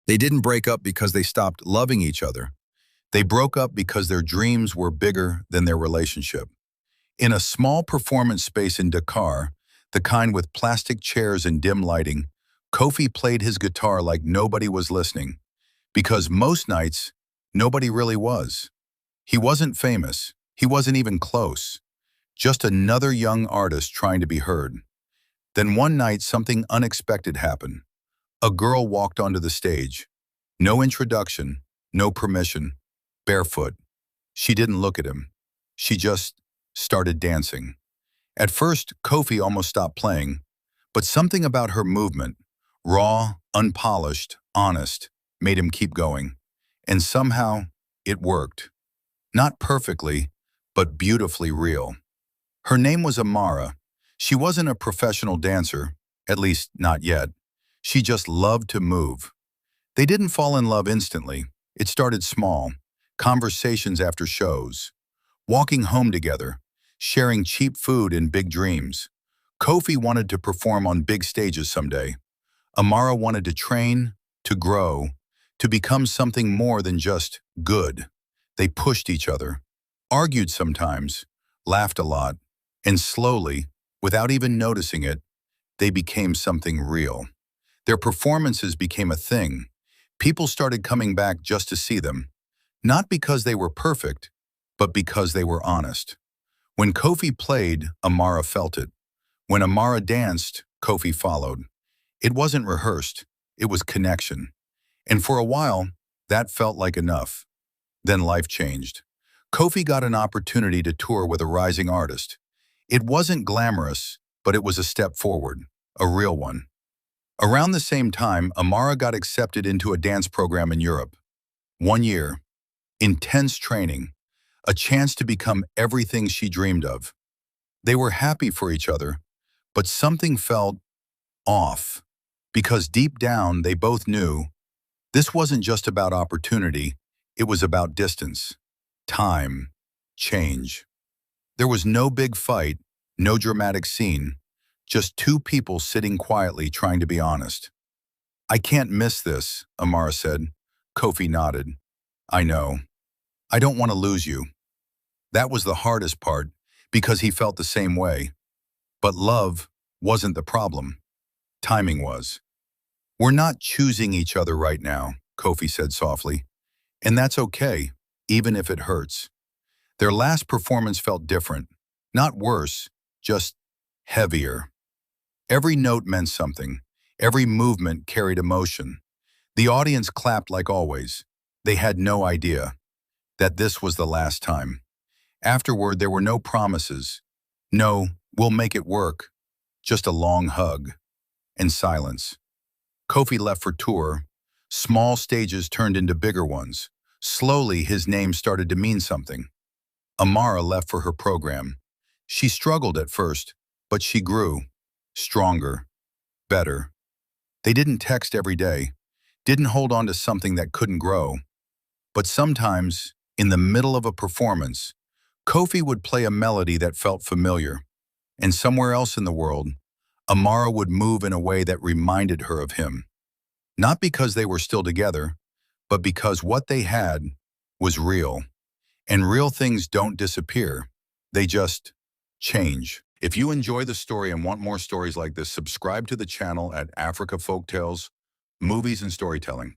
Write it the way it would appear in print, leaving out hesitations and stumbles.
They didn't break up because they stopped loving each other. They broke up because their dreams were bigger than their relationship. In a small performance space in Dakar, the kind with plastic chairs and dim lighting, Kofi played his guitar like nobody was listening. Because most nights, nobody really was. He wasn't famous. He wasn't even close. Just another young artist trying to be heard. Then one night, something unexpected happened. A girl walked onto the stage. No introduction, no permission, barefoot. She didn't look at him. She just started dancing. At first, Kofi almost stopped playing, but something about her movement, raw, unpolished, honest, made him keep going. And somehow, it worked. Not perfectly, but beautifully real. Her name was Amara. She wasn't a professional dancer, at least not yet. She just loved to move. They didn't fall in love instantly. It started small, conversations after shows, walking home together, sharing cheap food and big dreams. Kofi wanted to perform on big stages someday. Amara wanted to train, to grow, to become something more than just good. They pushed each other, argued sometimes, laughed a lot, and slowly, without even noticing it, they became something real. Their performances became a thing. People started coming back just to see them, not because they were perfect, but because they were honest. When Kofi played, Amara felt it. When Amara danced, Kofi followed. It wasn't rehearsed, it was connection. And for a while, that felt like enough. Then life changed. Kofi got an opportunity to tour with a rising artist. It wasn't glamorous, but it was a step forward, a real one. Around the same time, Amara got accepted into a dance program in Europe. 1 year, intense training, a chance to become everything she dreamed of. They were happy for each other, but something felt off, because deep down they both knew this wasn't just about opportunity, it was about distance, time, change. There was no big fight, no dramatic scene, just two people sitting quietly trying to be honest. "I can't miss this," Amara said. Kofi nodded. "I know. I don't want to lose you." That was the hardest part, because he felt the same way. But love wasn't the problem. Timing was. "We're not choosing each other right now," Kofi said softly. "And that's okay, even if it hurts." Their last performance felt different. Not worse, just heavier. Every note meant something. Every movement carried emotion. The audience clapped like always. They had no idea that this was the last time. Afterward, there were no promises. No, "we'll make it work." Just a long hug and silence. Kofi left for tour. Small stages turned into bigger ones. Slowly, his name started to mean something. Amara left for her program. She struggled at first, but she grew. Stronger. Better. They didn't text every day. Didn't hold on to something that couldn't grow. But sometimes, in the middle of a performance, Kofi would play a melody that felt familiar. And somewhere else in the world, Amara would move in a way that reminded her of him. Not because they were still together, but because what they had was real. And real things don't disappear. They just change. If you enjoy the story and want more stories like this, subscribe to the channel at Africa Folktales, Movies and Storytelling.